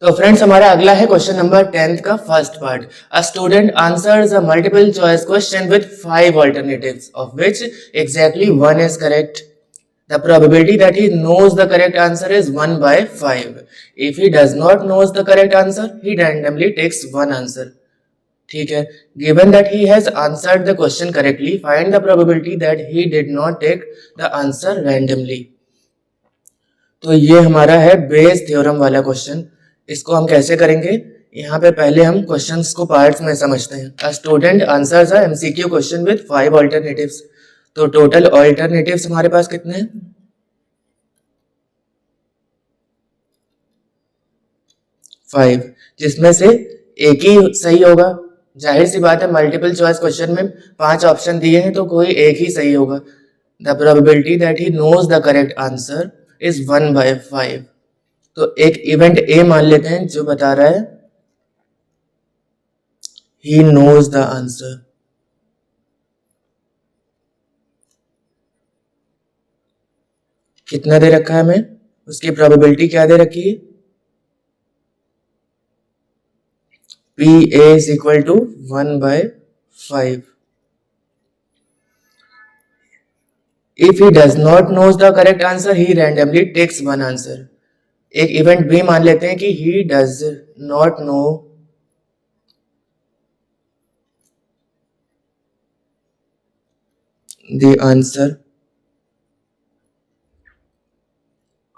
तो फ्रेंड्स हमारा अगला है क्वेश्चन नंबर 10th का first part. A student answers a multiple choice question with 5 alternatives of which exactly one is correct. The probability that he knows the correct answer is 1 by 5. If he does not knows the correct answer, he randomly takes one answer. ठीक है, given that he has answered the question correctly, find the probability that he did not take the answer randomly. तो ये हमारा है Bayes theorem वाला question. इसको हम कैसे करेंगे, यहाँ पे पहले हम क्वेश्चंस को पार्ट्स में समझते हैं। A student answers a MCQ question with 5 alternatives. तो टोटल ऑल्टरनेटिव्स हमारे पास कितने हैं? 5, जिसमें से एक ही सही होगा। जाहिर सी बात है, मल्टीपल चॉइस क्वेश्चन में 5 ऑप्शन दिए हैं तो कोई एक ही सही होगा। The probability that he knows the correct answer is 1 by 5। तो एक इवेंट ए मान लेते हैं जो बता रहा है ही नोज द आंसर। कितना दे रखा है हमें, उसकी प्रोबेबिलिटी क्या दे रखी है? P A is equal to 1 by 5। If he does not knows the correct answer, he randomly takes one answer. एक इवेंट बी मान लेते हैं कि he does not know the answer,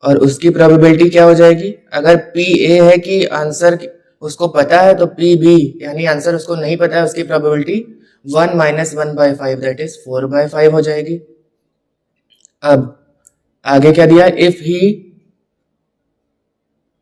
और उसकी प्रोबेबिलिटी क्या हो जाएगी? अगर पी ए है कि आंसर उसको पता है, तो पी बी यानी आंसर उसको नहीं पता है, उसकी probability 1 minus 1 by 5 that is 4 by 5 हो जाएगी। अब आगे क्या दिया? If he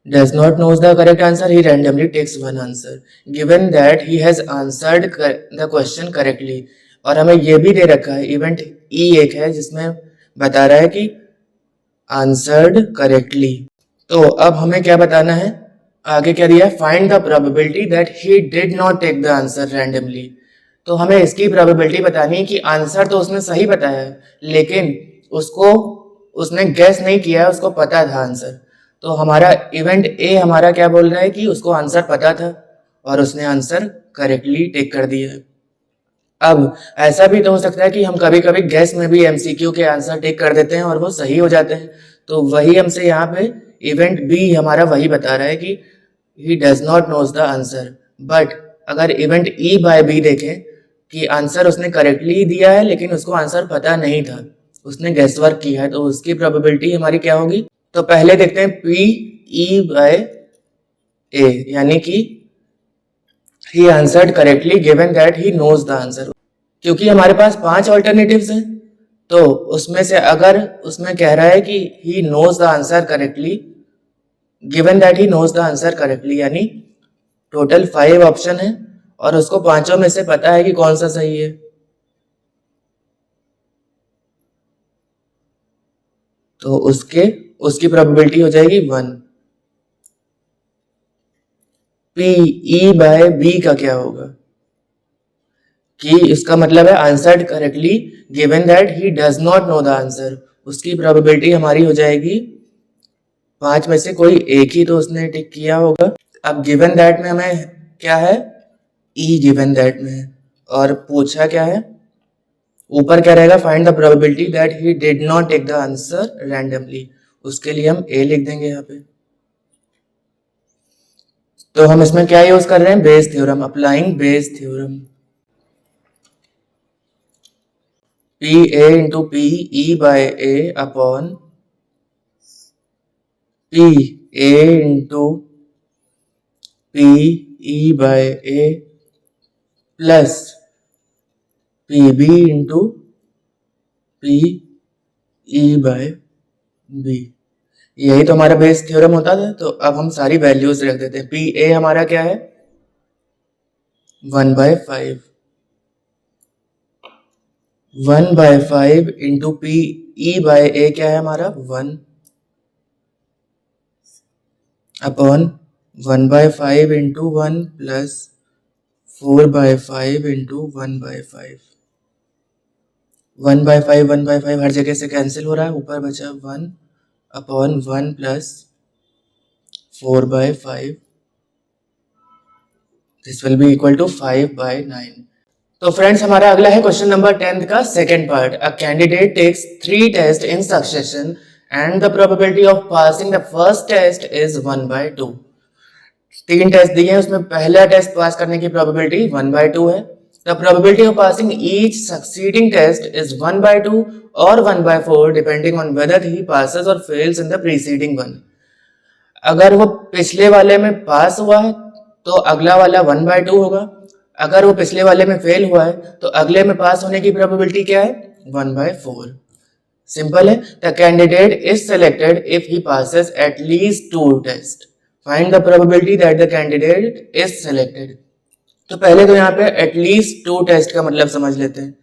does not knows the correct answer, he randomly takes one answer given that he has answered the question correctly। और हमें यह भी दे रखा है इवेंट ई एक है जिसमें बता रहा है कि आंसर्ड करेक्टली। तो अब हमें क्या बताना है? आगे क्या दिया? Find the probability that he did not take the answer randomly. तो हमें इसकी प्रोबेबिलिटी बतानी है कि आंसर तो उसने सही बताया है, लेकिन उसने गैस नहीं किया, उसको पता था आंसर। तो हमारा इवेंट ए हमारा क्या बोल रहा है कि उसको आंसर पता था और उसने आंसर करेक्टली टेक कर दिया है। अब ऐसा भी तो हो सकता है कि हम कभी कभी गैस में भी एमसीक्यू के आंसर टेक कर देते हैं और वो सही हो जाते हैं। तो वही हमसे यहाँ पे इवेंट बी हमारा वही बता रहा है कि he does not knows the answer. But अगर इवेंट ई बाय बी देखें कि आंसर उसने करेक्टली दिया है लेकिन उसको आंसर पता नहीं था, उसने गैस वर्क किया है, तो उसकी प्रोबेबिलिटी हमारी क्या होगी? तो पहले देखते हैं पी ई बाय ए, यानी कि he answered correctly given that he knows the answer. क्योंकि हमारे पास 5 ऑल्टरनेटिव्स हैं, तो उसमें से अगर उसमें कह रहा है कि he knows the answer correctly given that he knows the answer correctly, यानी टोटल 5 ऑप्शन है और उसको पांचों में से पता है कि कौन सा सही है। तो उसकी प्रोबेबिलिटी हो जाएगी 1। पी ई बाय बी का क्या होगा कि इसका मतलब है answered correctly given that he does not know the answer. उसकी प्रोबेबिलिटी हमारी हो जाएगी 5 में से कोई एक ही तो उसने टिक किया होगा। अब गिवन दैट में हमें क्या है? ई गिवन दैट में है, और पूछा क्या है? ऊपर क्या रहेगा? Find the probability that he did not take the answer randomly. उसके लिए हम ए लिख देंगे यहाँ पे। तो हम इसमें क्या यूज कर रहे हैं? Bayes theorem, applying Bayes theorem. P A into P E by A upon P A into P E by A plus P B into P E by B. यही तो हमारा बेस थ्योरम होता था। तो अब हम सारी वैल्यूज रख देते हैं। पी ए हमारा क्या है? 1 by 5। 1 by 5 into P E by A क्या है हमारा? 1 upon 1 by 5 into 1 plus 4 by 5 into 1 by 5। 1 by 5 1 by 5 हर जगह से कैंसिल हो रहा है, ऊपर बचा 1 upon 1 plus 4/5, this will be equal to 5/9। तो फ्रेंड्स हमारा अगला है क्वेश्चन नंबर 10 का second part. A candidate takes 3 test in succession and the probability of passing the first test is 1/2। 3 test दिए हैं, उसमें पहला टेस्ट पास करने की प्रोबेबिलिटी 1/2 है। The probability of passing each succeeding test is 1/2 और 1/4 depending on whether he passes और fails in the preceding one. अगर वो पिछले वाले में पास हुआ है तो अगला वाला 1/2 होगा, अगर वो पिछले वाले में फेल हुआ है तो अगले में पास होने की प्रोबेबिलिटी क्या है? 1/4। सिंपल है। The candidate is selected if he passes at least 2 test. Find the probability that the candidate is selected. तो पहले तो यहाँ पे एटलीस्ट 2 टेस्ट का मतलब समझ लेते हैं।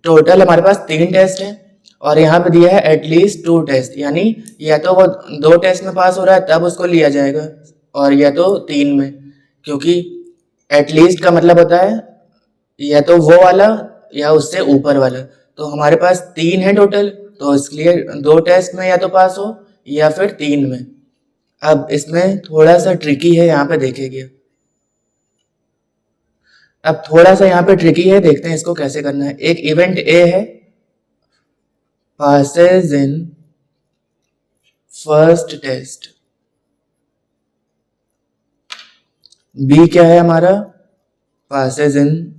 टोटल हमारे पास 3 टेस्ट है और यहाँ पे दिया है एटलीस्ट 2 टेस्ट, यानी या तो वो 2 टेस्ट में पास हो रहा है तब उसको लिया जाएगा और या तो 3 में, क्योंकि एटलीस्ट का मतलब होता है या तो वो वाला या उससे ऊपर वाला। तो हमारे पास 3 है टोटल, तो इसलिए 2 टेस्ट में या तो पास हो या फिर 3 में। अब इसमें थोड़ा सा ट्रिकी है, यहाँ पे देखेंगे। अब थोड़ा सा यहाँ पे ट्रिकी है, देखते हैं इसको कैसे करना है। एक इवेंट ए है, passes in first test. B क्या है हमारा? Passes in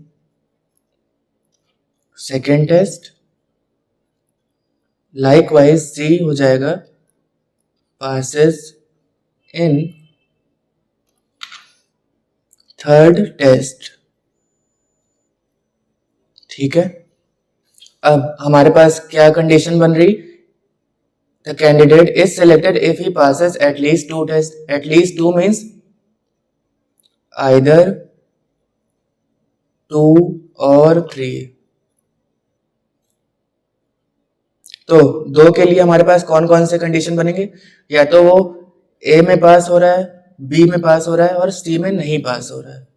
second test. Likewise C हो जाएगा पासेस इन थर्ड टेस्ट। ठीक है। अब हमारे पास क्या कंडीशन बन रही? The candidate is selected if he passes at least 2 test. At least 2 means either 2 और 3। तो 2 के लिए हमारे पास कौन कौन से कंडीशन बनेंगे? या तो वो ए में पास हो रहा है, बी में पास हो रहा है और सी में नहीं पास हो रहा है,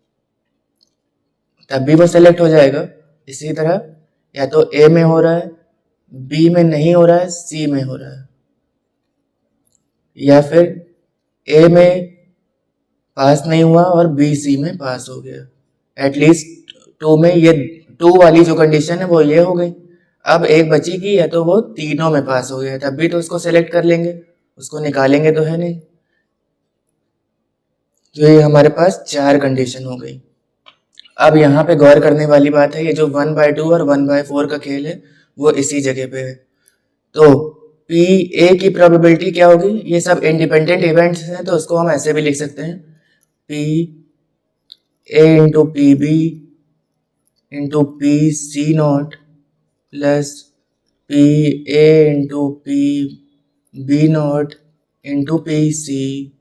तब भी वो सेलेक्ट हो जाएगा। इसी तरह या तो ए में हो रहा है, बी में नहीं हो रहा है, सी में हो रहा है, या फिर ए में पास नहीं हुआ और बी सी में पास हो गया। एटलीस्ट 2 में, ये 2 वाली जो कंडीशन है वो ये हो गई। अब एक बची की, या तो वो तीनों में पास हो गया, तब भी तो उसको सेलेक्ट कर लेंगे, उसको निकालेंगे तो है नहीं। तो ये हमारे पास 4 कंडीशन हो गई। अब यहाँ पे गौर करने वाली बात है, ये जो 1/2 और 1/4 का खेल है वो इसी जगह पे है। तो पी ए की प्रोबेबिलिटी क्या होगी? ये सब इंडिपेंडेंट इवेंट्स हैं तो उसको हम ऐसे भी लिख सकते हैं, P A into P B into P C not plus P A into P B not into P C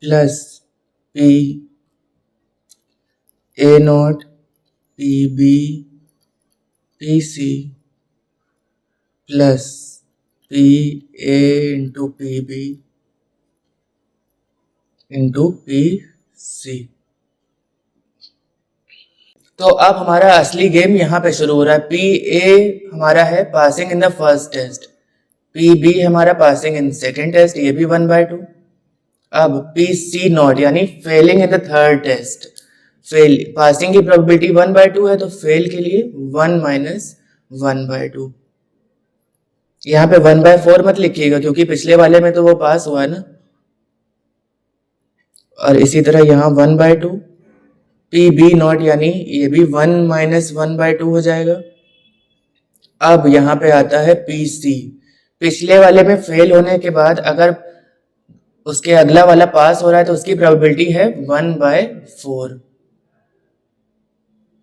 plus P A not P B P C plus P A into P B into P C. तो अब हमारा असली game यहाँ पे शुरू हो रहा है। पी ए हमारा है passing in the first test, P B हमारा पासिंग इन सेकेंड टेस्ट, ये भी 1/2। अब पी सी नॉट यानी failing in the third test, fail passing की प्रोबेबिलिटी 1/2 है तो फेल के लिए 1 माइनस 1/2। यहाँ पे 1/4 मत लिखिएगा क्योंकि पिछले वाले में तो वो पास हुआ है ना। और इसी तरह यहाँ 1/2, पी बी नॉट यानी ये भी 1 माइनस 1/2 हो जाएगा। अब यहाँ पे आता है पी सी, पिछले वाले में फेल होने के बाद अगर उसके अगला वाला पास हो रहा है तो उसकी प्रोबेबिलिटी है 1/4।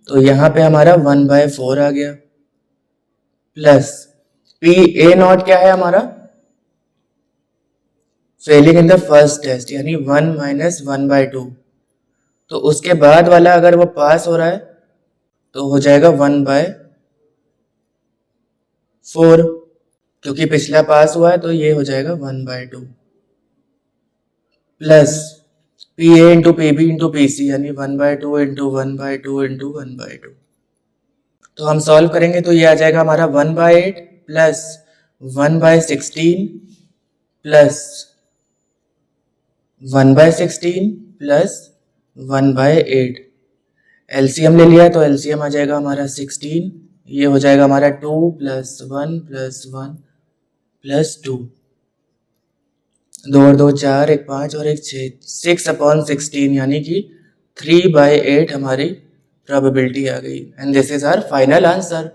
तो यहाँ पे हमारा 1/4 आ गया, प्लस पी ए नॉट क्या है हमारा? Failing in the first test यानी 1 माइनस 1/2। तो उसके बाद वाला अगर वो पास हो रहा है तो हो जाएगा 1/4, क्योंकि पिछला पास हुआ है तो ये हो जाएगा 1/2 plus P A into P B into P C यानी 1/2 इंटू 1/2 इंटू 1/2। तो हम सॉल्व करेंगे तो ये आ जाएगा हमारा 1/8 प्लस 1/16 प्लस 1/16 प्लस 1/8। एलसीएम ले लिया तो एलसीएम आ जाएगा हमारा 16, ये हो जाएगा हमारा 2 + 1 + 1 + 2, 2 और 2 4, एक 5 और एक 6, 6/16 यानी कि 3/8 हमारी प्रोबेबिलिटी आ गई। And this is our final answer.